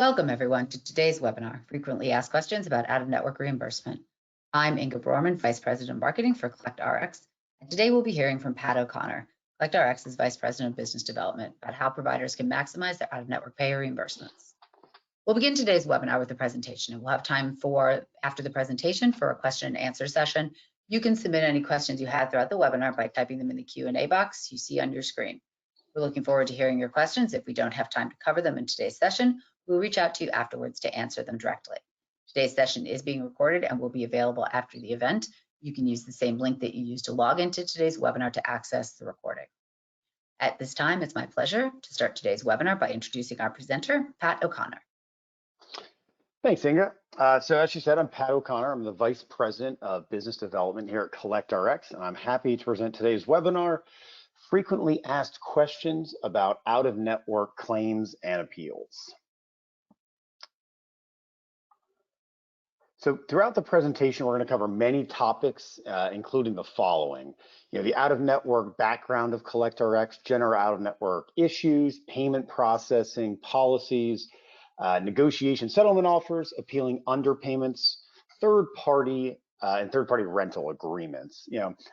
Welcome everyone to today's webinar, Frequently Asked Questions about Out-of-Network Reimbursement. I'm Inga Borman, Vice President of Marketing for CollectRx, and today we'll be hearing from Pat O'Connor, CollectRx's Vice President of Business Development, about how providers can maximize their out-of-network payer reimbursements. We'll begin today's webinar with a presentation, and we'll have time after the presentation for a question and answer session. You can submit any questions you had throughout the webinar by typing them in the Q&A box you see on your screen. We're looking forward to hearing your questions. If we don't have time to cover them in today's session, we'll reach out to you afterwards to answer them directly. Today's session is being recorded and will be available after the event. You can use the same link that you used to log into today's webinar to access the recording. At this time, it's my pleasure to start today's webinar by introducing our presenter, Pat O'Connor. Thanks, Inga. So as you said, I'm Pat O'Connor. I'm the Vice President of Business Development here at CollectRx, and I'm happy to present today's webinar, Frequently Asked Questions about Out-of-Network Claims and Appeals. So throughout the presentation, we're going to cover many topics, including the following. The out-of-network background of CollectRx, general out-of-network issues, payment processing, policies, negotiation settlement offers, appealing underpayments, third-party rental agreements.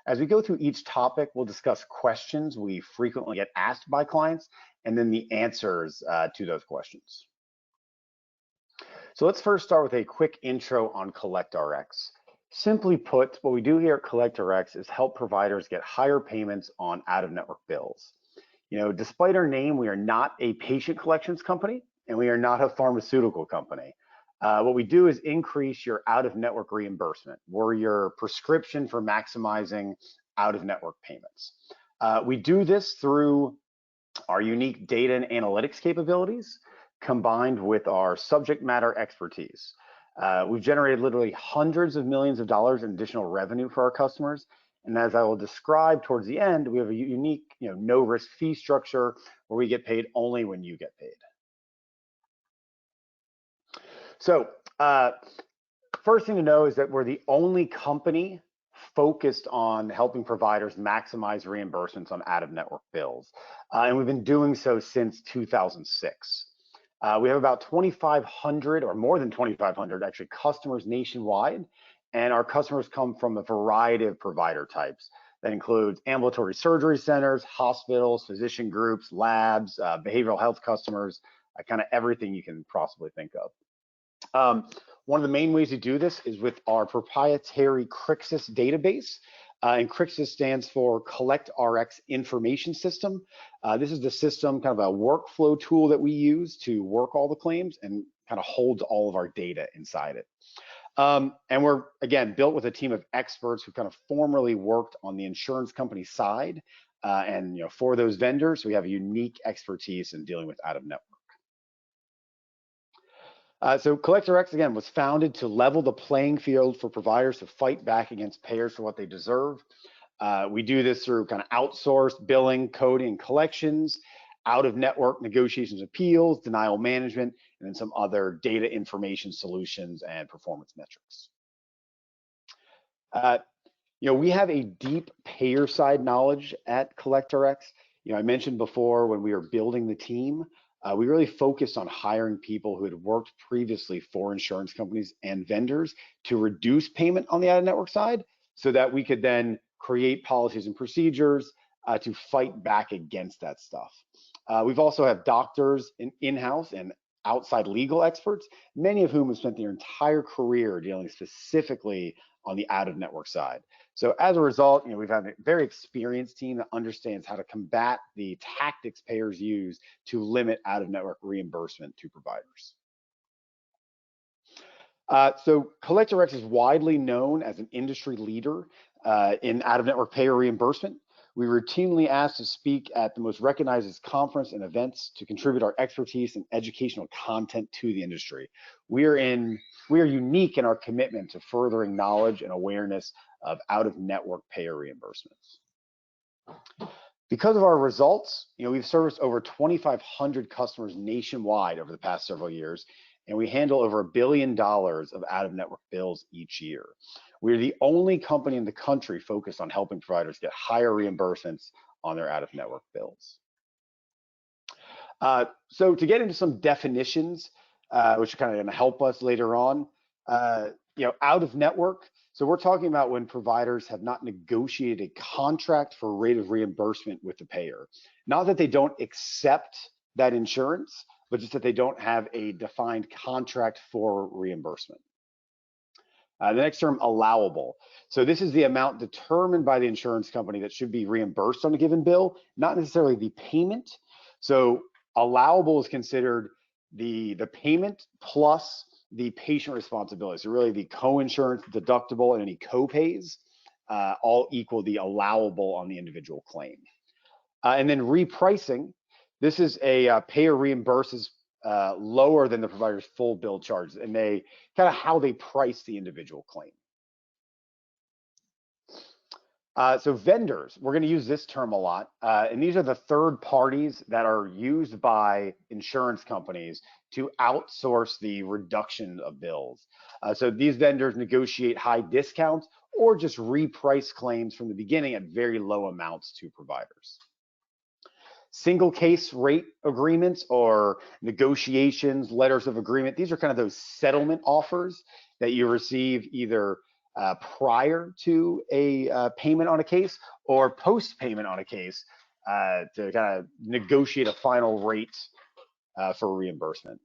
As we go through each topic, we'll discuss questions we frequently get asked by clients and then the answers to those questions. So let's first start with a quick intro on CollectRx. Simply put, what we do here at CollectRx is help providers get higher payments on out-of-network bills. Despite our name, we are not a patient collections company and we are not a pharmaceutical company. What we do is increase your out-of-network reimbursement. We're your prescription for maximizing out-of-network payments. We do this through our unique data and analytics capabilities combined with our subject matter expertise. We've generated literally hundreds of millions of dollars in additional revenue for our customers. And as I will describe towards the end, we have a unique no risk fee structure where we get paid only when you get paid. So first thing to know is that we're the only company focused on helping providers maximize reimbursements on out-of-network bills. And we've been doing so since 2006. We have about 2,500 or more than 2,500 actually customers nationwide. And our customers come from a variety of provider types. That includes ambulatory surgery centers, hospitals, physician groups, labs, behavioral health customers, kind of everything you can possibly think of. One of the main ways to do this is with our proprietary CRIXIS database, and CRIXIS stands for CollectRx Information System. This is the system, kind of a workflow tool that we use to work all the claims and kind of holds all of our data inside it. And we're, again, built with a team of experts who kind of formerly worked on the insurance company side, and for those vendors, we have a unique expertise in dealing with out-of-network. So CollectRx, again, was founded to level the playing field for providers to fight back against payers for what they deserve. We do this through kind of outsourced billing, coding, and collections, out-of-network negotiations, appeals, denial management, and then some other data information solutions and performance metrics. We have a deep payer side knowledge at CollectRx. I mentioned before when we were building the team, we really focused on hiring people who had worked previously for insurance companies and vendors to reduce payment on the out-of-network side so that we could then create policies and procedures to fight back against that stuff. We've also have doctors in-house and outside legal experts, many of whom have spent their entire career dealing specifically on the out-of-network side. So as a result, we've had a very experienced team that understands how to combat the tactics payers use to limit out-of-network reimbursement to providers. So CollectRx is widely known as an industry leader in out-of-network payer reimbursement. We routinely asked to speak at the most recognized conference and events to contribute our expertise and educational content to the industry. We are unique in our commitment to furthering knowledge and awareness of out-of-network payer reimbursements. Because of our results, we've serviced over 2,500 customers nationwide over the past several years, and we handle over $1 billion of out-of-network bills each year. We're the only company in the country focused on helping providers get higher reimbursements on their out-of-network bills. So to get into some definitions, which are kind of going to help us later on. Out of network. So we're talking about when providers have not negotiated a contract for rate of reimbursement with the payer. Not that they don't accept that insurance, but just that they don't have a defined contract for reimbursement. The next term, allowable. So this is the amount determined by the insurance company that should be reimbursed on a given bill, not necessarily the payment. So allowable is considered the payment plus the patient responsibility. So really the co-insurance, deductible, and any co-pays all equal the allowable on the individual claim. And then repricing. This is a payer reimburses lower than the provider's full bill charges, and they kind of how they price the individual claim. So vendors, we're going to use this term a lot, and these are the third parties that are used by insurance companies to outsource the reduction of bills. So these vendors negotiate high discounts or just reprice claims from the beginning at very low amounts to providers. Single case rate agreements or negotiations, letters of agreement, these are kind of those settlement offers that you receive either prior to a payment on a case or post-payment on a case to kind of negotiate a final rate for reimbursement.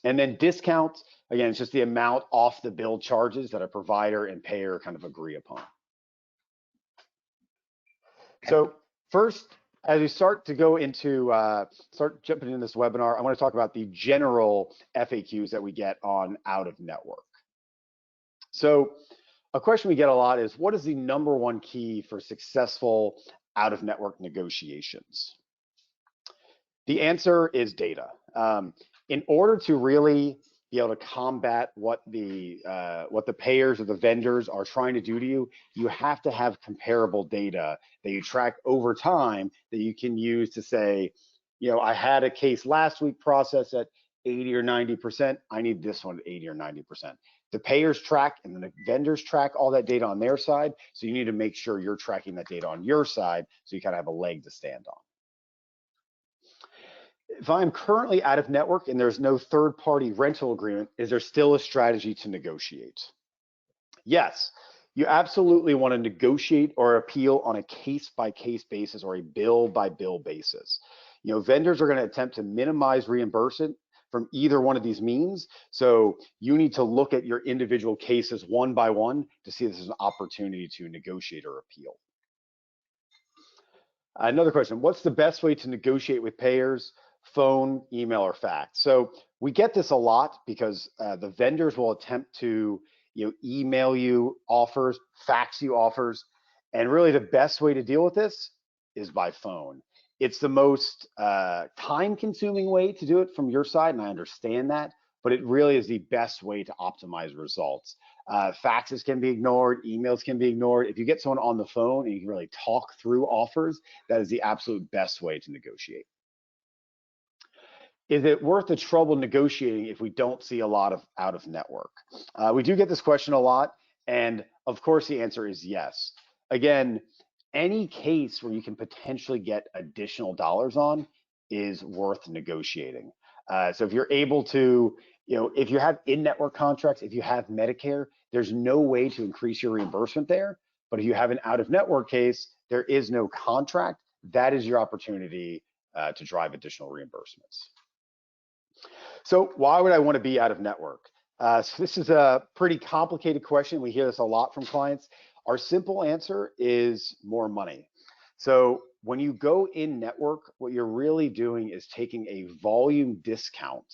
And then discounts, again, it's just the amount off the bill charges that a provider and payer kind of agree upon. So first, as we start to go into, start jumping into this webinar, I want to talk about the general FAQs that we get on out of network. So a question we get a lot is, what is the #1 key for successful out of network negotiations? The answer is data. In order to really be able to combat what the payers or the vendors are trying to do to you, you have to have comparable data that you track over time that you can use to say, I had a case last week processed at 80 or 90%. I need this one at 80 or 90%. The payers track and the vendors track all that data on their side. So you need to make sure you're tracking that data on your side so you kind of have a leg to stand on. If I'm currently out of network and there's no third-party rental agreement, is there still a strategy to negotiate? Yes, you absolutely want to negotiate or appeal on a case-by-case basis or a bill-by-bill basis. Vendors are going to attempt to minimize reimbursement from either one of these means. So you need to look at your individual cases one by one to see if there's an opportunity to negotiate or appeal. Another question, what's the best way to negotiate with payers? Phone, email, or fax? So we get this a lot because the vendors will attempt to email you offers, fax you offers, and really the best way to deal with this is by phone. It's the most time-consuming way to do it from your side, and I understand that, but it really is the best way to optimize results. Faxes can be ignored, emails can be ignored. If you get someone on the phone and you can really talk through offers, that is the absolute best way to negotiate. Is it worth the trouble negotiating if we don't see a lot of out of network? We do get this question a lot, and of course the answer is yes. Again, any case where you can potentially get additional dollars on is worth negotiating. So if you're able to, if you have in-network contracts, if you have Medicare, there's no way to increase your reimbursement there. But if you have an out-of-network case, there is no contract. That is your opportunity to drive additional reimbursements. So why would I want to be out of network? So this is a pretty complicated question. We hear this a lot from clients. Our simple answer is more money. So when you go in network, what you're really doing is taking a volume discount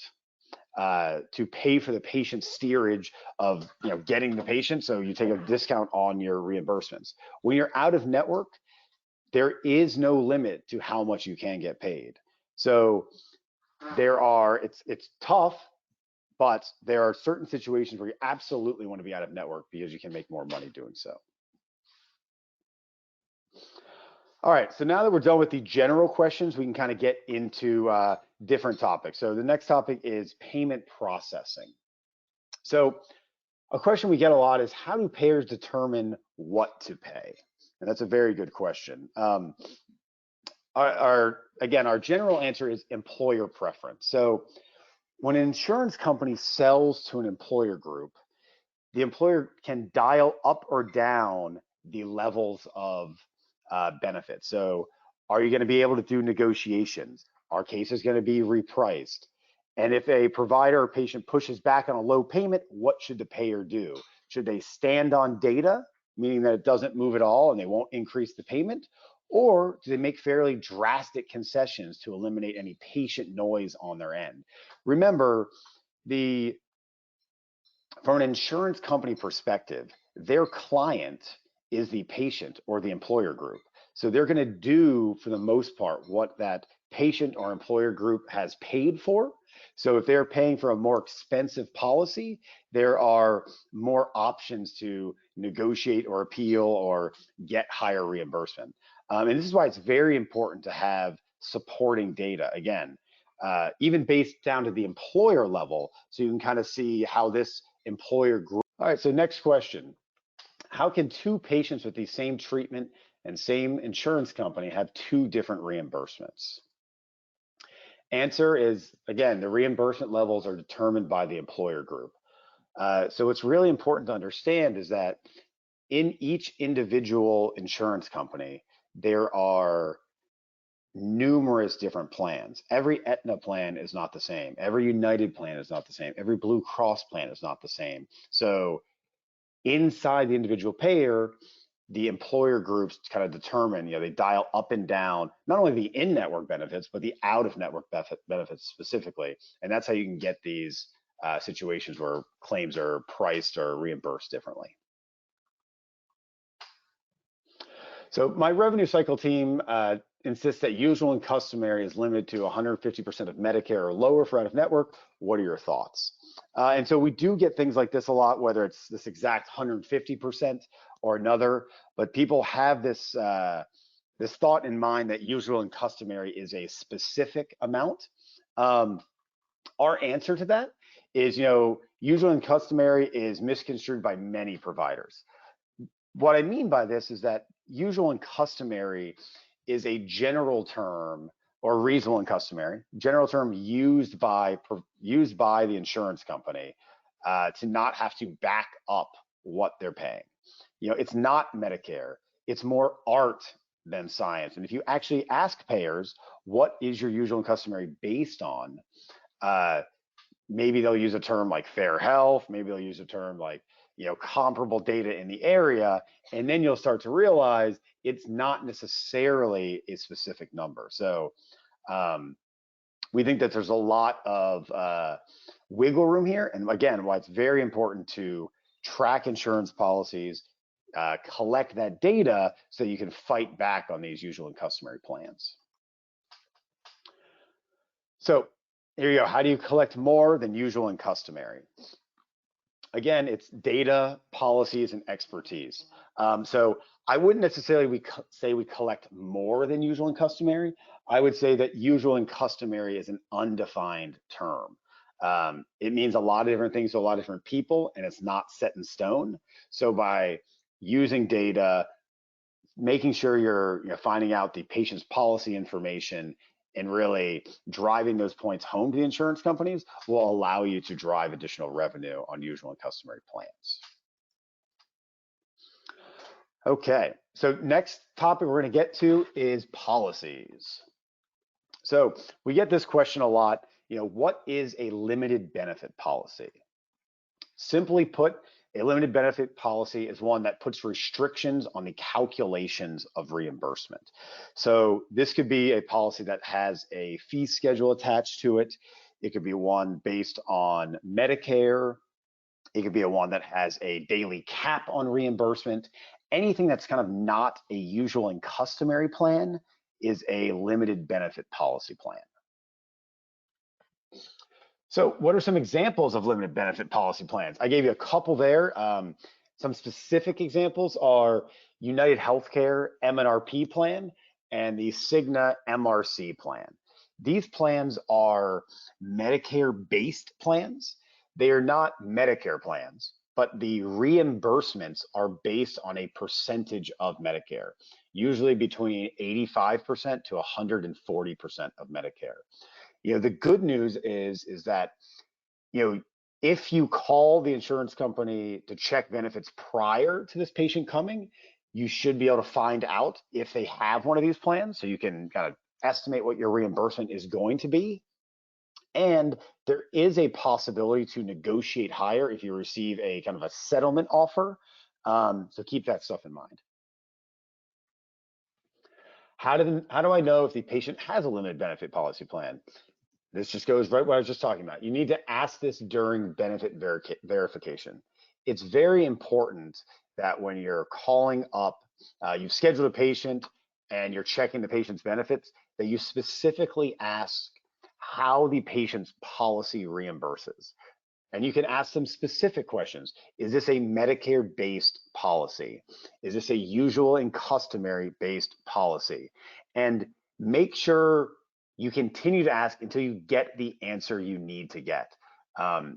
to pay for the patient's steerage of getting the patient. So you take a discount on your reimbursements. When you're out of network, there is no limit to how much you can get paid. So it's tough, but there are certain situations where you absolutely want to be out of network because you can make more money doing so. All right, so now that we're done with the general questions, we can kind of get into different topics. So the next topic is payment processing. So a question we get a lot is, how do payers determine what to pay? And that's a very good question. Our general answer is employer preference. So when an insurance company sells to an employer group, the employer can dial up or down the levels of benefits. So are you going to be able to do negotiations? Our case is going to be repriced. And if a provider or patient pushes back on a low payment, what should the payer do? Should they stand on data, meaning that it doesn't move at all and they won't increase the payment? Or do they make fairly drastic concessions to eliminate any patient noise on their end? Remember, from an insurance company perspective, their client is the patient or the employer group. So they're going to do, for the most part, what that patient or employer group has paid for. So if they're paying for a more expensive policy, there are more options to negotiate or appeal or get higher reimbursement. And this is why it's very important to have supporting data. Again, even based down to the employer level, so you can kind of see how this employer group. All right, so next question. How can two patients with the same treatment and same insurance company have two different reimbursements? Answer is, again, the reimbursement levels are determined by the employer group. So what's really important to understand is that in each individual insurance company, there are numerous different plans. Every Aetna plan is not the same. Every United plan is not the same. Every Blue Cross plan is not the same. So inside the individual payer, the employer groups kind of determine, they dial up and down, not only the in-network benefits, but the out-of-network benefits specifically. And that's how you can get these situations where claims are priced or reimbursed differently. So my revenue cycle team insists that usual and customary is limited to 150% of Medicare or lower for out-of-network. What are your thoughts? And so we do get things like this a lot, whether it's this exact 150% or another, but people have this this thought in mind that usual and customary is a specific amount. Our answer to that is, usual and customary is misconstrued by many providers. What I mean by this is that usual and customary is a general term, or reasonable and customary, general term used by the insurance company to not have to back up what they're paying. It's not Medicare. It's more art than science. And if you actually ask payers, what is your usual and customary based on? Maybe they'll use a term like fair health. Maybe they'll use a term like, comparable data in the area. And then you'll start to realize it's not necessarily a specific number. So we think that there's a lot of wiggle room here. And again, why it's very important to track insurance policies, collect that data so you can fight back on these usual and customary plans. So here you go. How do you collect more than usual and customary? Again, it's data, policies, and expertise. So I wouldn't necessarily say we collect more than usual and customary. I would say that usual and customary is an undefined term. It means a lot of different things to a lot of different people, and it's not set in stone. So by using data, making sure you're finding out the patient's policy information and really driving those points home to the insurance companies will allow you to drive additional revenue on usual and customary plans. Okay, so next topic we're going to get to is policies. So we get this question a lot, what is a limited benefit policy? Simply put, a limited benefit policy is one that puts restrictions on the calculations of reimbursement. So this could be a policy that has a fee schedule attached to it. It could be one based on Medicare. It could be one that has a daily cap on reimbursement. Anything that's kind of not a usual and customary plan is a limited benefit policy plan. So what are some examples of limited benefit policy plans? I gave you a couple there. Some specific examples are United Healthcare MNRP plan and the Cigna MRC plan. These plans are Medicare-based plans. They are not Medicare plans, but the reimbursements are based on a percentage of Medicare, usually between 85% to 140% of Medicare. The good news is that, if you call the insurance company to check benefits prior to this patient coming, you should be able to find out if they have one of these plans, so you can kind of estimate what your reimbursement is going to be. And there is a possibility to negotiate higher if you receive a kind of a settlement offer. So keep that stuff in mind. How do I know if the patient has a limited benefit policy plan? This just goes right what I was just talking about. You need to ask this during benefit verification. It's very important that when you're calling up, you've scheduled a patient and you're checking the patient's benefits, that you specifically ask how the patient's policy reimburses. And you can ask them specific questions. Is this a Medicare-based policy? Is this a usual and customary-based policy? And make sure you continue to ask until you get the answer you need to get.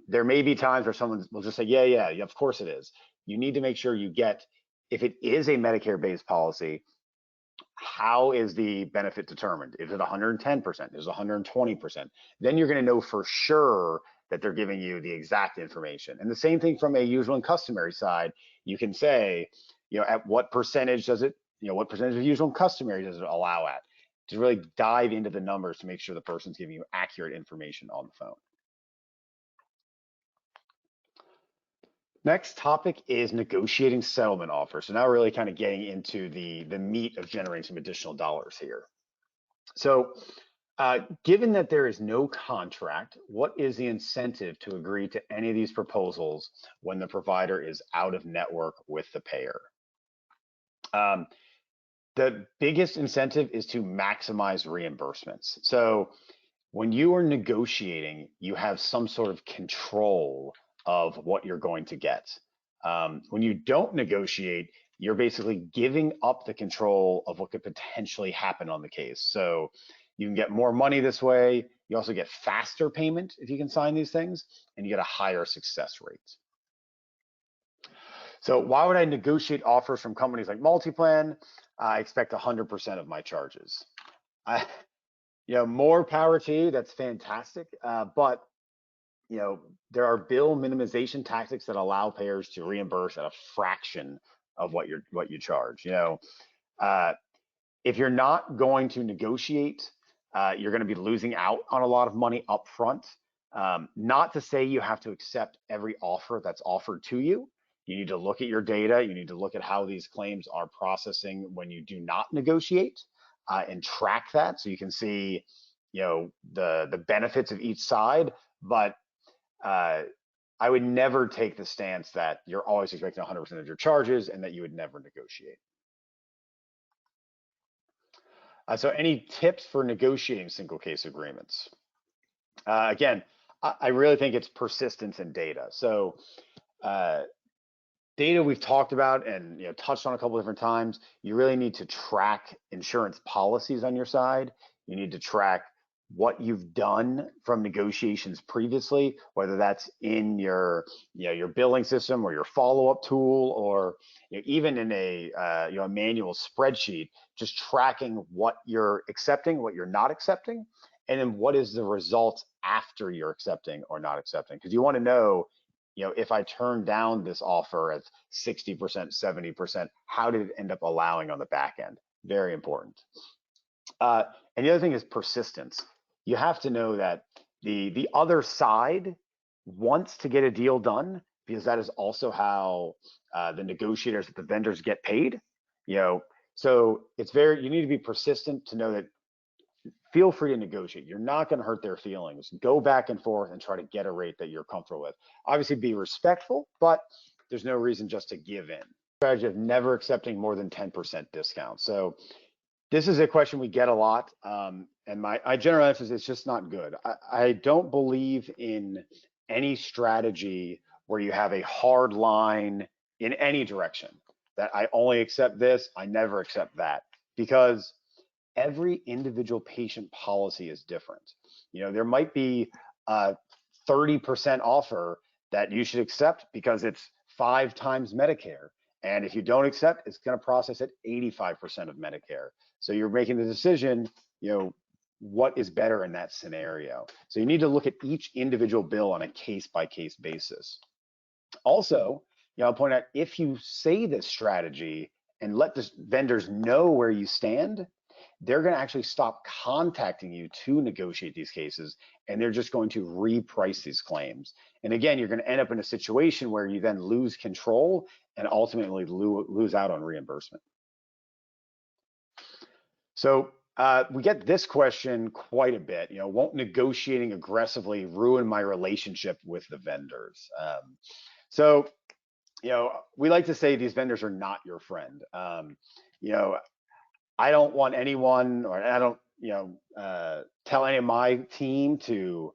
There may be times where someone will just say, yeah, of course it is. You need to make sure you get, if it is a Medicare-based policy, how is the benefit determined? Is it 110%? Is it 120%? Then you're going to know for sure that they're giving you the exact information. And the same thing from a usual and customary side, you can say, at what percentage does it, what percentage of usual and customary does it allow at? To really dive into the numbers to make sure the person's giving you accurate information on the phone. Next topic is negotiating settlement offers. So now we're really kind of getting into the meat of generating some additional dollars here. So given that there is no contract, what is the incentive to agree to any of these proposals when the provider is out of network with the payer? The biggest incentive is to maximize reimbursements. So when you are negotiating, you have some sort of control of what you're going to get. When you don't negotiate, you're basically giving up the control of what could potentially happen on the case. So you can get more money this way. You also get faster payment if you can sign these things, and you get a higher success rate. So why would I negotiate offers from companies like MultiPlan? I expect 100% of my charges. More power to you. That's fantastic. But there are bill minimization tactics that allow payers to reimburse at a fraction of what you charge. If you're not going to negotiate, you're going to be losing out on a lot of money up front. Not to say you have to accept every offer that's offered to you. You need to look at your data. You need to look at how these claims are processing when you do not negotiate, and track that so you can see, the benefits of each side. But I would never take the stance that you're always expecting 100% of your charges and that you would never negotiate. So any tips for negotiating single case agreements? Again, I really think it's persistence in data. So data we've talked about and touched on a couple different times. You really need to track insurance policies on your side. You need to track what you've done from negotiations previously, whether that's in your billing system or your follow-up tool, or even in a manual spreadsheet, just tracking what you're accepting, what you're not accepting, and then what is the result after you're accepting or not accepting. Because you want to know, if I turn down this offer at 60%, 70%, how did it end up allowing on the back end? Very important. And the other thing is persistence. You have to know that the other side wants to get a deal done, because that is also how the negotiators, the vendors get paid. So you need to be persistent to know that. Feel free to negotiate. You're not going to hurt their feelings. Go back and forth and try to get a rate that you're comfortable with. Obviously, be respectful, but there's no reason just to give in. Strategy of never accepting more than 10% discount. So this is a question we get a lot, and my general answer is it's just not good. I don't believe in any strategy where you have a hard line in any direction, that I only accept this, I never accept that, because every individual patient policy is different. There might be a 30% offer that you should accept because it's 5 times Medicare. And if you don't accept, it's going to process at 85% of Medicare. So you're making the decision, what is better in that scenario. So you need to look at each individual bill on a case-by-case basis. Also, I'll point out, if you say this strategy and let the vendors know where you stand, they're going to actually stop contacting you to negotiate these cases, and they're just going to reprice these claims. And again, you're going to end up in a situation where you then lose control and ultimately lose out on reimbursement. So we get this question quite a bit. Won't negotiating aggressively ruin my relationship with the vendors? So we like to say these vendors are not your friend. I don't want anyone, or I don't, tell any of my team to,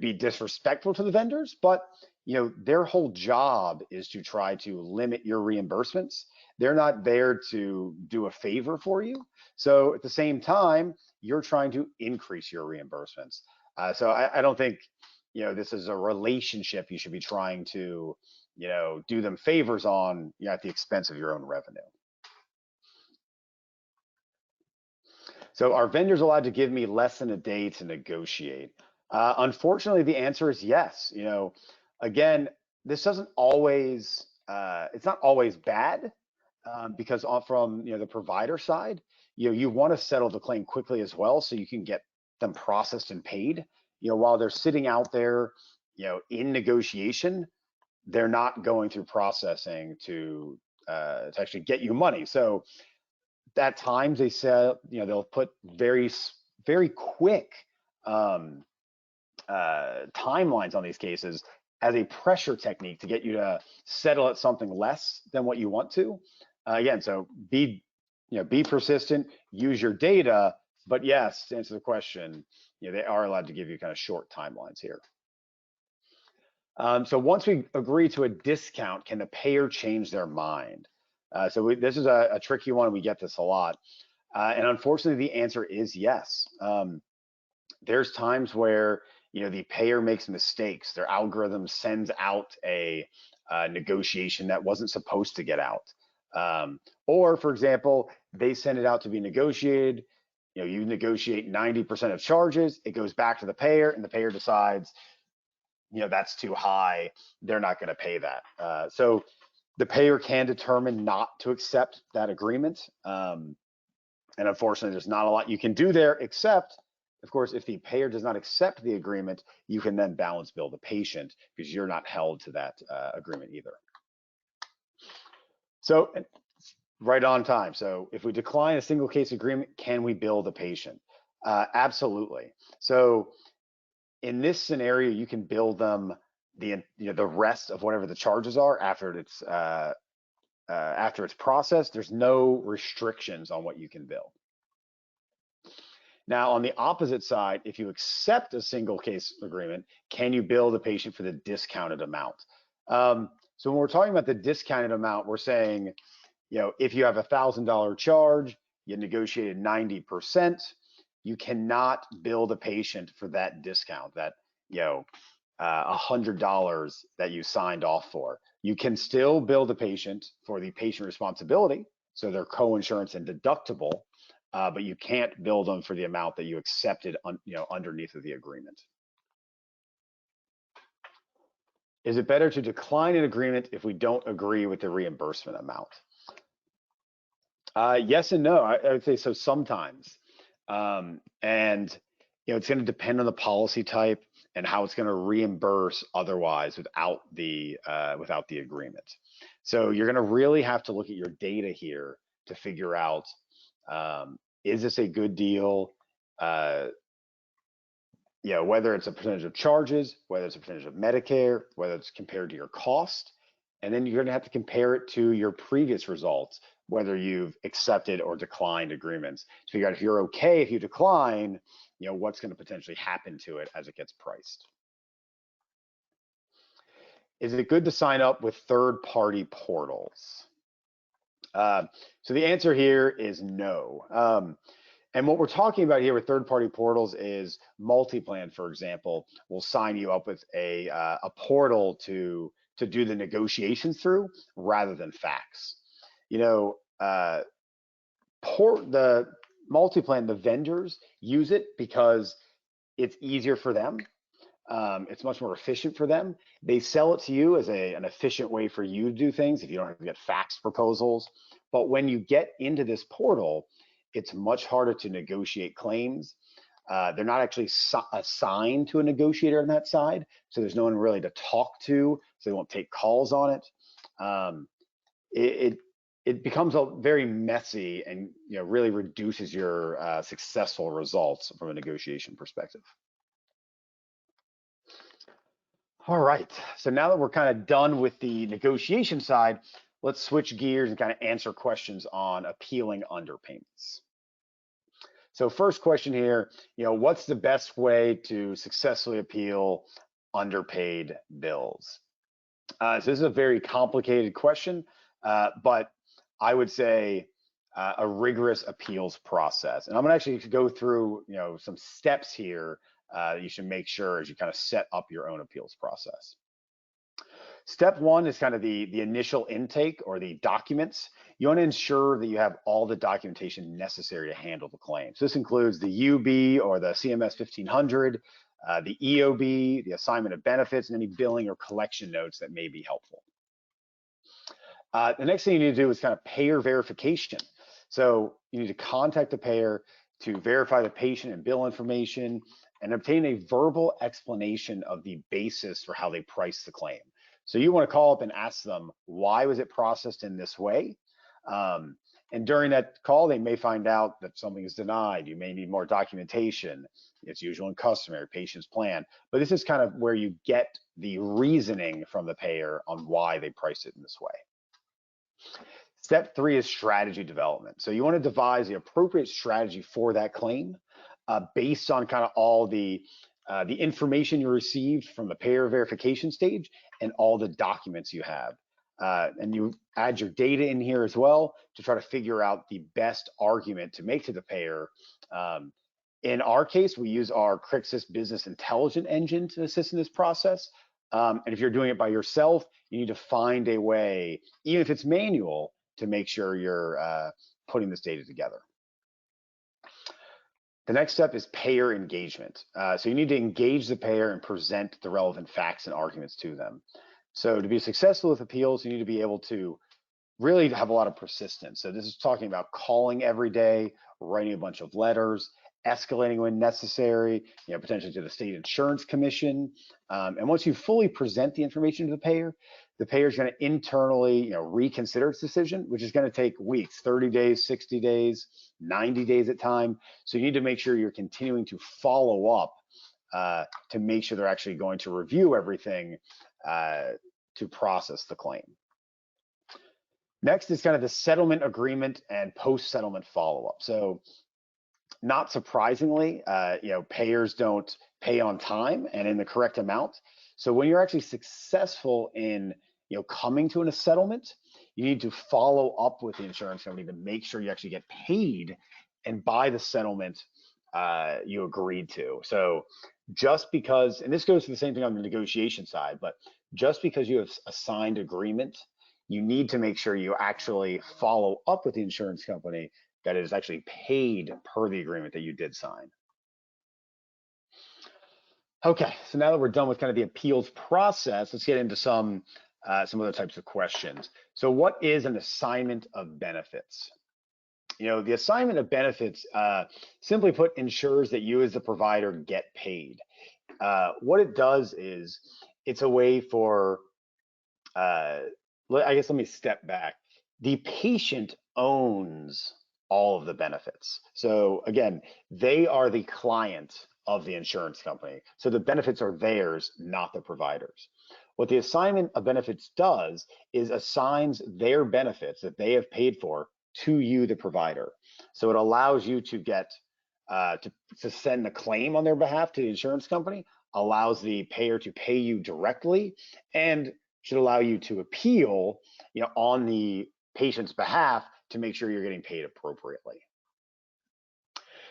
be disrespectful to the vendors, but their whole job is to try to limit your reimbursements. They're not there to do a favor for you. So at the same time, you're trying to increase your reimbursements. So I don't think, this is a relationship you should be trying to, do them favors on, at the expense of your own revenue. So are vendors allowed to give me less than a day to negotiate? Unfortunately, the answer is yes. Again, this doesn't always, it's not always bad, because from the provider side, you want to settle the claim quickly as well, so you can get them processed and paid. While they're sitting out there, in negotiation, they're not going through processing to actually get you money. So at times they say, they'll put very quick timelines on these cases as a pressure technique to get you to settle at something less than what you want to. Again, so be persistent, use your data, but yes, to answer the question, they are allowed to give you kind of short timelines here. So once we agree to a discount, can the payer change their mind? So this is a tricky one. We get this a lot. And unfortunately, the answer is yes. There's times where the payer makes mistakes. Their algorithm sends out a negotiation that wasn't supposed to get out. Or, for example, they send it out to be negotiated. You negotiate 90% of charges. It goes back to the payer, and the payer decides, that's too high. They're not going to pay that. So the payer can determine not to accept that agreement. And unfortunately, there's not a lot you can do there, except, of course, if the payer does not accept the agreement, you can then balance bill the patient, because you're not held to that agreement either. So right on time. So if we decline a single case agreement, can we bill the patient? Absolutely. So in this scenario, you can bill them the rest of whatever the charges are after it's processed. There's no restrictions on what you can bill. Now, on the opposite side, if you accept a single case agreement, can you bill the patient for the discounted amount? So when we're talking about the discounted amount, we're saying, if you have $1,000 charge, you negotiated 90%, you cannot bill the patient for that discount, that $100 that you signed off for. You can still bill the patient for the patient responsibility, so their co-insurance and deductible, but you can't bill them for the amount that you accepted underneath of the agreement. Is it better to decline an agreement if we don't agree with the reimbursement amount? Yes and no. I would say so sometimes. And it's going to depend on the policy type and how it's going to reimburse otherwise without the agreement. So you're going to really have to look at your data here to figure out, is this a good deal? Whether it's a percentage of charges, whether it's a percentage of Medicare, whether it's compared to your cost, and then you're going to have to compare it to your previous results, whether you've accepted or declined agreements, to figure out if you're okay if you decline, what's going to potentially happen to it as it gets priced. Is it good to sign up with third-party portals? So the answer here is no. And what we're talking about here with third-party portals is MultiPlan, for example, will sign you up with a portal to do the negotiations through rather than fax. The multi-plan, the vendors use it because it's easier for them. It's much more efficient for them. They sell it to you as an efficient way for you to do things if you don't have to get fax proposals. But when you get into this portal, it's much harder to negotiate claims. They're not actually assigned to a negotiator on that side, so there's no one really to talk to, so they won't take calls on it. It becomes very messy and really reduces your successful results from a negotiation perspective. All right, so now that we're kind of done with the negotiation side, let's switch gears and kind of answer questions on appealing underpayments. So first question here, what's the best way to successfully appeal underpaid bills? So this is a very complicated question, but I would say a rigorous appeals process. And I'm gonna actually go through some steps here that you should make sure as you kind of set up your own appeals process. Step one is kind of the initial intake or the documents. You want to ensure that you have all the documentation necessary to handle the claim. So this includes the UB or the CMS 1500, the EOB, the assignment of benefits, and any billing or collection notes that may be helpful. The next thing you need to do is kind of payer verification. So you need to contact the payer to verify the patient and bill information and obtain a verbal explanation of the basis for how they price the claim. So you want to call up and ask them, why was it processed in this way? And during that call, they may find out that something is denied. You may need more documentation. It's usual and customary, patient's plan. But this is kind of where you get the reasoning from the payer on why they priced it in this way. Step three is strategy development. So you want to devise the appropriate strategy for that claim based on kind of all the information you received from the payer verification stage and all the documents you have. And you add your data in here as well to try to figure out the best argument to make to the payer. In our case, we use our Crixus Business Intelligence Engine to assist in this process. And if you're doing it by yourself, you need to find a way, even if it's manual, to make sure you're putting this data together. The next step is payer engagement. So you need to engage the payer and present the relevant facts and arguments to them. So to be successful with appeals, you need to be able to really have a lot of persistence. So this is talking about calling every day, writing a bunch of letters, escalating when necessary, potentially to the state insurance commission. And once you fully present the information to the payer is going to internally, reconsider its decision, which is going to take weeks, 30 days, 60 days, 90 days at time. So you need to make sure you're continuing to follow up to make sure they're actually going to review everything to process the claim. Next is kind of the settlement agreement and post-settlement follow-up. So not surprisingly, payers don't pay on time and in the correct amount. So when you're actually successful in coming to a settlement, you need to follow up with the insurance company to make sure you actually get paid and buy the settlement you agreed to. So just because, and this goes to the same thing on the negotiation side, but just because you have a signed agreement, you need to make sure you actually follow up with the insurance company that it is actually paid per the agreement that you did sign. Okay, so now that we're done with kind of the appeals process, let's get into some other types of questions. So what is an assignment of benefits? The assignment of benefits, simply put, ensures that you as the provider get paid. What it does is it's a way for, I guess let me step back. The patient owns all of the benefits. So again, they are the client of the insurance company. So the benefits are theirs, not the provider's. What the assignment of benefits does is assigns their benefits that they have paid for to you, the provider. So it allows you to get to send a claim on their behalf to the insurance company, allows the payer to pay you directly, and should allow you to appeal on the patient's behalf to make sure you're getting paid appropriately.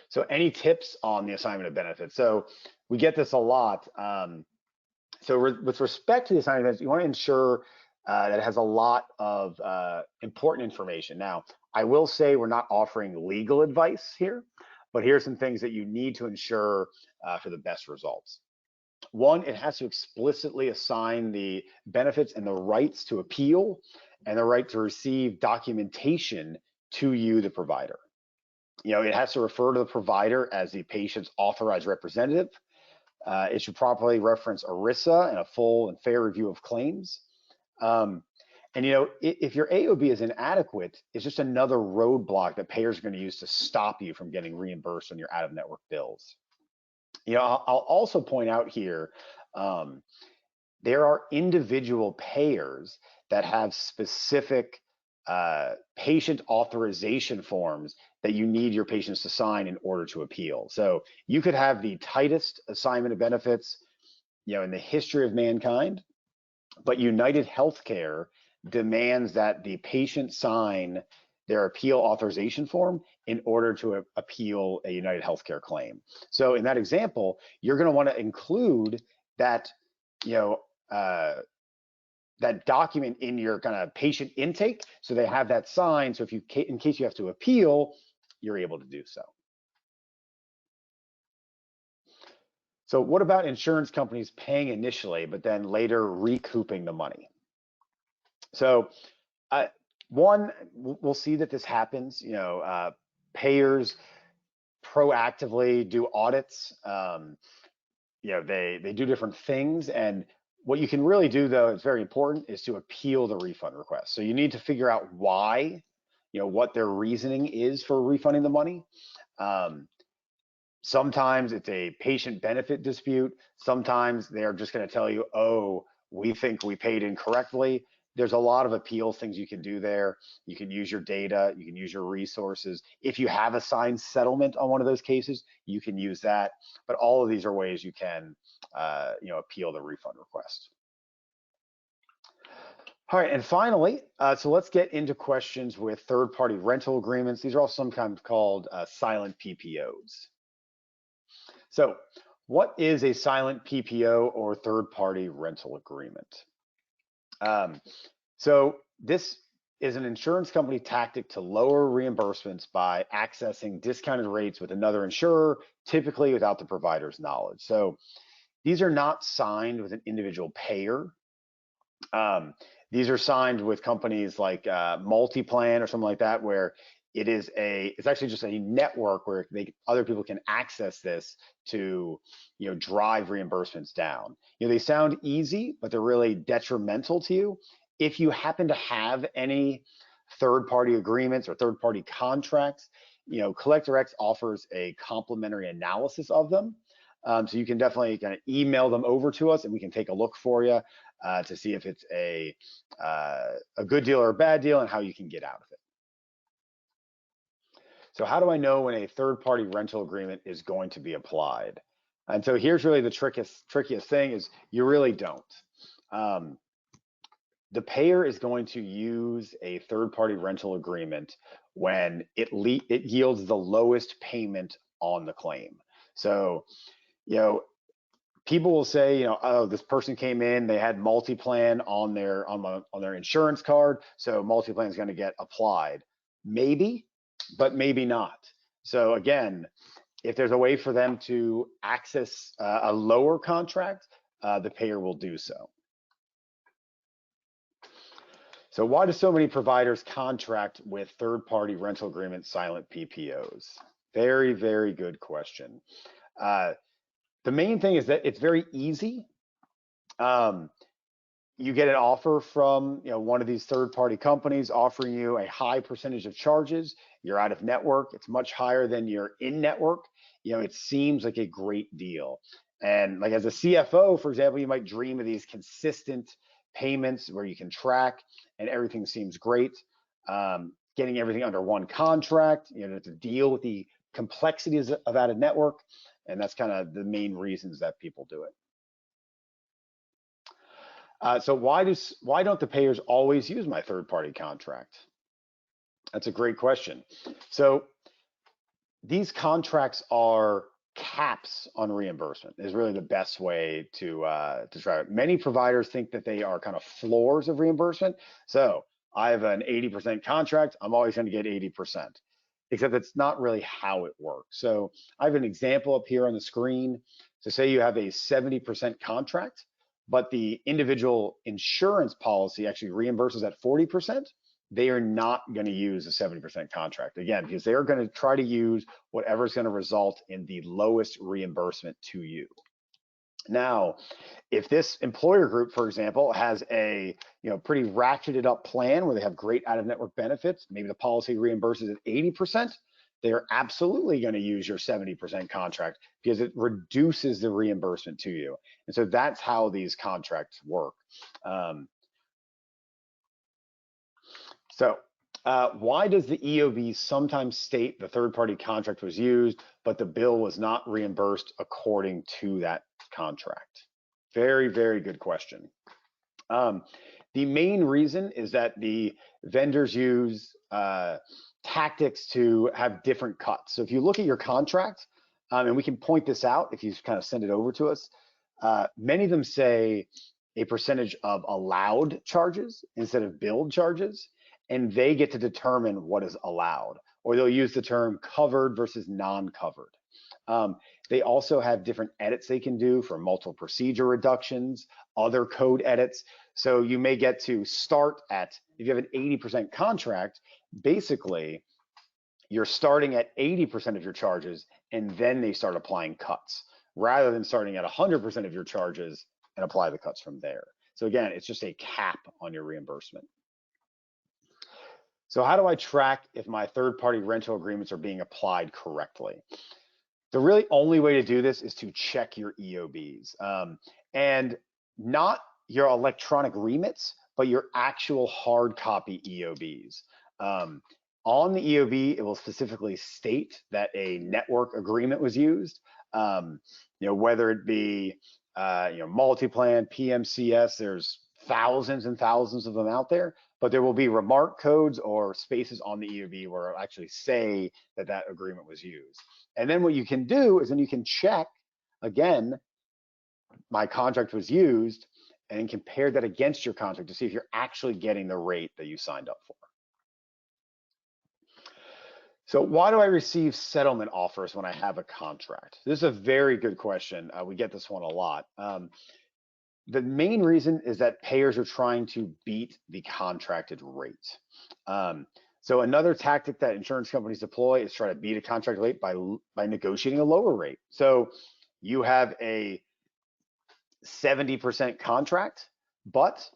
So any tips on the assignment of benefits? So we get this a lot. So with respect to the assignment of benefits, you want to ensure that it has a lot of important information. Now, I will say we're not offering legal advice here, but here's some things that you need to ensure for the best results. One, it has to explicitly assign the benefits and the rights to appeal and the right to receive documentation to you, the provider. It has to refer to the provider as the patient's authorized representative. It should properly reference ERISA and a full and fair review of claims. And if your AOB is inadequate, it's just another roadblock that payers are going to use to stop you from getting reimbursed on your out-of-network bills. I'll also point out here, there are individual payers that have specific patient authorization forms that you need your patients to sign in order to appeal. So you could have the tightest assignment of benefits, in the history of mankind, but United Healthcare demands that the patient sign their appeal authorization form in order to appeal a United Healthcare claim. So in that example, you're going to want to include that, that document in your kind of patient intake, so they have that signed. So in case you have to appeal, you're able to do so. So what about insurance companies paying initially, but then later recouping the money? So one, we'll see that this happens. Payers proactively do audits. They do different things, and what you can really do, though, it's very important, is to appeal the refund request. So you need to figure out why, what their reasoning is for refunding the money. Sometimes it's a patient benefit dispute. Sometimes they're just going to tell you, oh, we think we paid incorrectly. There's a lot of appeal things you can do there. You can use your data, you can use your resources. If you have a signed settlement on one of those cases, you can use that. But all of these are ways you can, appeal the refund request. All right, and finally, so let's get into questions with third-party rental agreements. These are all sometimes called silent PPOs. So what is a silent PPO or third-party rental agreement? So this is an insurance company tactic to lower reimbursements by accessing discounted rates with another insurer, typically without the provider's knowledge. So these are not signed with an individual payer. These are signed with companies like MultiPlan or something like that, where it's actually just a network where other people can access this to drive reimbursements down. They sound easy, but they're really detrimental to you. If you happen to have any third-party agreements or third-party contracts, CollectRx offers a complimentary analysis of them. So you can definitely kind of email them over to us, and we can take a look for you to see if it's a good deal or a bad deal and how you can get out of it. So how do I know when a third-party rental agreement is going to be applied? And so here's really the trickiest thing is you really don't. The payer is going to use a third-party rental agreement when it yields the lowest payment on the claim. So, people will say, oh, this person came in, they had MultiPlan on their insurance card, so MultiPlan is going to get applied. Maybe, but maybe not. So again, if there's a way for them to access a lower contract, the payer will do so. So why do so many providers contract with third-party rental agreement silent PPOs? Very, very good question. The main thing is that it's very easy. You get an offer from one of these third-party companies offering you a high percentage of charges. You're out of network. It's much higher than your in-network. It seems like a great deal. And like as a CFO, for example, you might dream of these consistent payments where you can track and everything seems great. Getting everything under one contract, to deal with the complexities of out of network. And that's kind of the main reasons that people do it. So why don't the payers always use my third-party contract? That's a great question. So these contracts are caps on reimbursement is really the best way to try it. Many providers think that they are kind of floors of reimbursement. So I have an 80% contract, I'm always going to get 80%, except it's not really how it works. So I have an example up here on the screen. So say you have a 70% contract, but the individual insurance policy actually reimburses at 40%, they are not going to use a 70% contract, again, because they're going to try to use whatever's going to result in the lowest reimbursement to you. Now, if this employer group, for example, has a pretty ratcheted up plan where they have great out-of-network benefits, maybe the policy reimburses at 80%, they're absolutely going to use your 70% contract because it reduces the reimbursement to you. And so that's how these contracts work. Why does the EOB sometimes state the third-party contract was used, but the bill was not reimbursed according to that contract? Very, very good question. The main reason is that the vendors use tactics to have different cuts. So if you look at your contract, and we can point this out if you kind of send it over to us, many of them say a percentage of allowed charges instead of billed charges, and they get to determine what is allowed, or they'll use the term covered versus non-covered. They also have different edits they can do for multiple procedure reductions, other code edits. So you may get to start at, if you have an 80% contract, basically you're starting at 80% of your charges and then they start applying cuts rather than starting at 100% of your charges and apply the cuts from there. So again, it's just a cap on your reimbursement. So how do I track if my third-party rental agreements are being applied correctly? The really only way to do this is to check your EOBs, and not your electronic remits, but your actual hard copy EOBs. On the EOB, it will specifically state that a network agreement was used, whether it be multi-plan, PMCS, there's thousands and thousands of them out there, but there will be remark codes or spaces on the EOB where it'll actually say that that agreement was used. And then what you can do is then you can check, again, my contract was used, and compare that against your contract to see if you're actually getting the rate that you signed up for. So why do I receive settlement offers when I have a contract? This is a very good question. We get this one a lot. The main reason is that payers are trying to beat the contracted rate. So another tactic that insurance companies deploy is try to beat a contract rate by negotiating a lower rate. So you have a 70% contract, but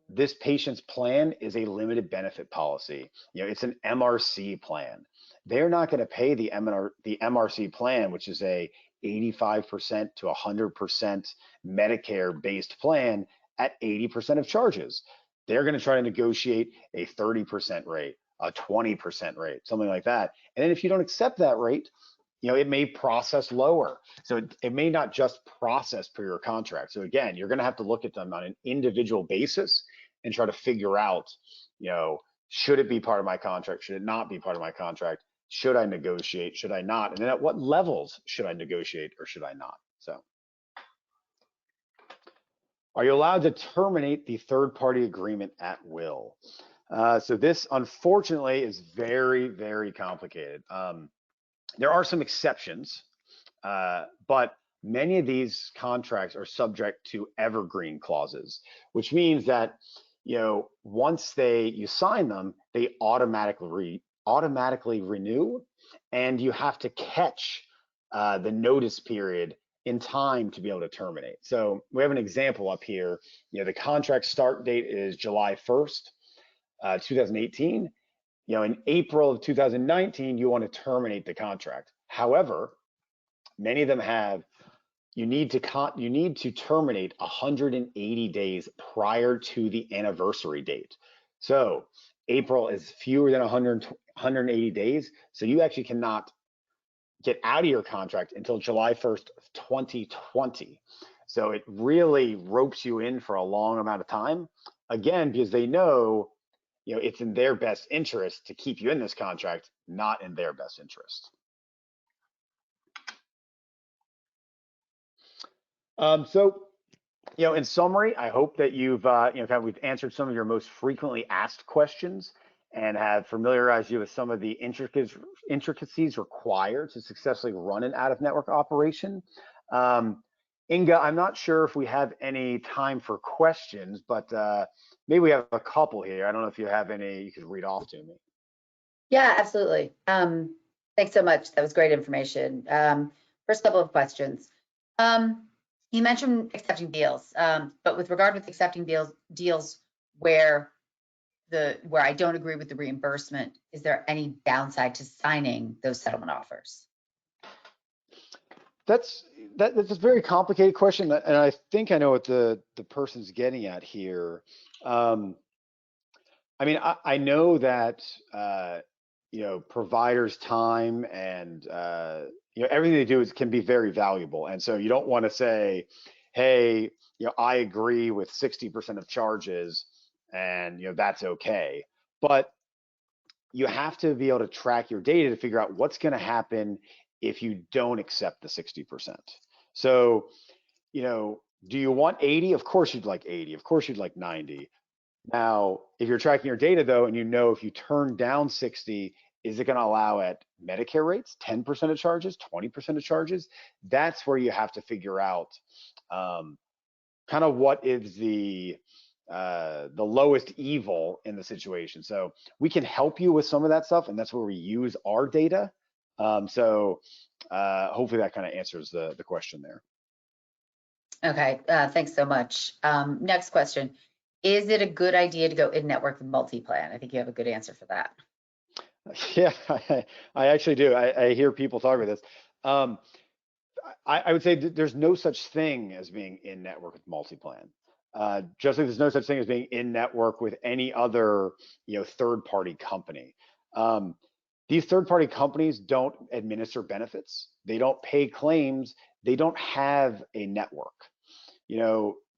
this patient's plan is a limited benefit policy. It's an MRC plan. They're not going to pay the MRC plan, which is a 85% to 100% Medicare-based plan at 80% of charges. They're going to try to negotiate a 30% rate, a 20% rate, something like that. And then if you don't accept that rate, it may process lower. So it may not just process per your contract. So again, you're going to have to look at them on an individual basis and try to figure out, should it be part of my contract? Should it not be part of my contract? Should I negotiate? Should I not? And then at what levels should I negotiate or should I not? So are you allowed to terminate the third-party agreement at will? So this, unfortunately, is very, very complicated. There are some exceptions, but many of these contracts are subject to evergreen clauses, which means that once you sign them, they automatically renew, and you have to catch the notice period in time to be able to terminate. So we have an example up here. The contract start date is July 1st, 2018. In April of 2019, you want to terminate the contract. However, many of them have, you need to terminate 180 days prior to the anniversary date. So April is fewer than 180 days. So you actually cannot get out of your contract until July 1st, 2020. So it really ropes you in for a long amount of time. Again, because they know, it's in their best interest to keep you in this contract, not in their best interest. So In summary, I hope that we've answered some of your most frequently asked questions and have familiarized you with some of the intricacies required to successfully run an out-of-network operation. Inga, I'm not sure if we have any time for questions, but maybe we have a couple here. I don't know if you have any you could read off to me. Yeah, absolutely. Thanks so much. That was great information. First couple of questions. You mentioned accepting deals, but with regard with accepting deals where I don't agree with the reimbursement, is there any downside to signing those settlement offers? That's a very complicated question, and I think I know what the person's getting at here. I mean, I know that providers' time and everything they do can be very valuable, and so you don't want to say, hey, I agree with 60% of charges, and that's okay. But you have to be able to track your data to figure out what's going to happen if you don't accept the 60%. So, do you want 80? Of course you'd like 80. Of course you'd like 90. Now, if you're tracking your data though, and if you turn down 60, is it going to allow at Medicare rates, 10% of charges, 20% of charges? That's where you have to figure out kind of what is the lowest evil in the situation. So we can help you with some of that stuff, and that's where we use our data. So hopefully that kind of answers the question there. Okay, thanks so much. Next question. Is it a good idea to go in-network with multi-plan? I think you have a good answer for that. Yeah, I actually do. I hear people talk about this. I would say there's no such thing as being in-network with multi-plan. Just like there's no such thing as being in-network with any other third-party company. These third-party companies don't administer benefits. They don't pay claims. They don't have a network.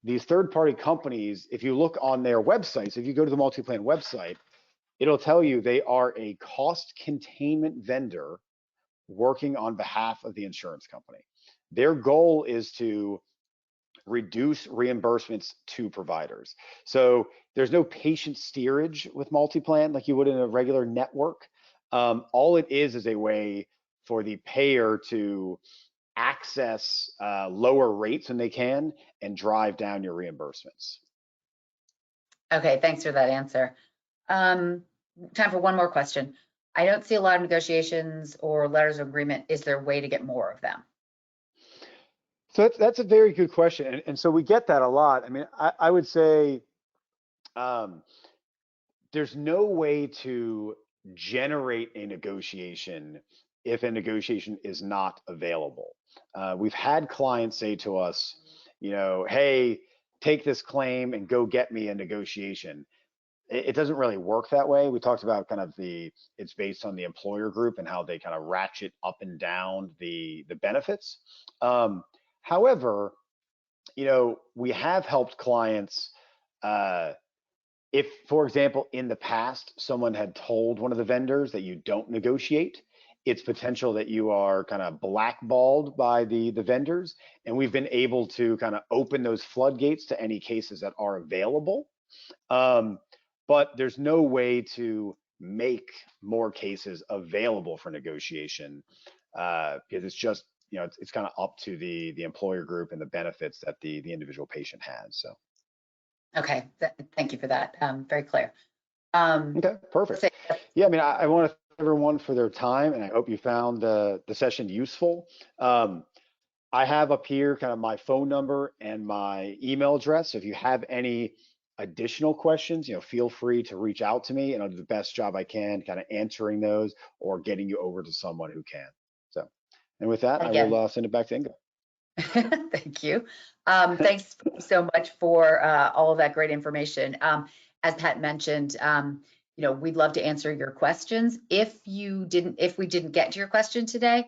These third-party companies, if you look on their websites, if you go to the multi-plan website, it'll tell you they are a cost containment vendor working on behalf of the insurance company. Their goal is to reduce reimbursements to providers. So there's no patient steerage with multi-plan like you would in a regular network. All it is a way for the payer to access lower rates when they can and drive down your reimbursements. Okay, thanks for that answer. Time for one more question. I don't see a lot of negotiations or letters of agreement. Is there a way to get more of them? So that's a very good question. And so we get that a lot. I mean, I would say there's no way to generate a negotiation if a negotiation is not available. We've had clients say to us, hey, take this claim and go get me a negotiation. It doesn't really work that way. We talked about kind of it's based on the employer group and how they kind of ratchet up and down the benefits. However, we have helped clients if, for example, in the past, someone had told one of the vendors that you don't negotiate, it's potential that you are kind of blackballed by the vendors. And we've been able to kind of open those floodgates to any cases that are available. But there's no way to make more cases available for negotiation because it's just, it's kind of up to the employer group and the benefits that the individual patient has. So. Okay, thank you for that. Very clear. Okay, perfect. Yeah, I mean, I want to thank everyone for their time, and I hope you found the session useful. I have up here kind of my phone number and my email address. So if you have any additional questions, feel free to reach out to me, and I'll do the best job I can kind of answering those or getting you over to someone who can. So, and with that, I will send it back to Inga. Thank you. Thanks so much for all of that great information. As Pat mentioned, we'd love to answer your questions. If we didn't get to your question today,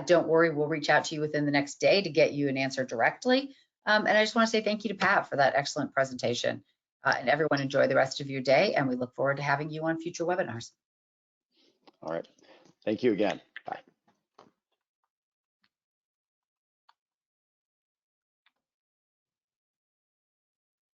don't worry, we'll reach out to you within the next day to get you an answer directly. And I just want to say thank you to Pat for that excellent presentation. And everyone enjoy the rest of your day, and we look forward to having you on future webinars. All right. Thank you again. Bye.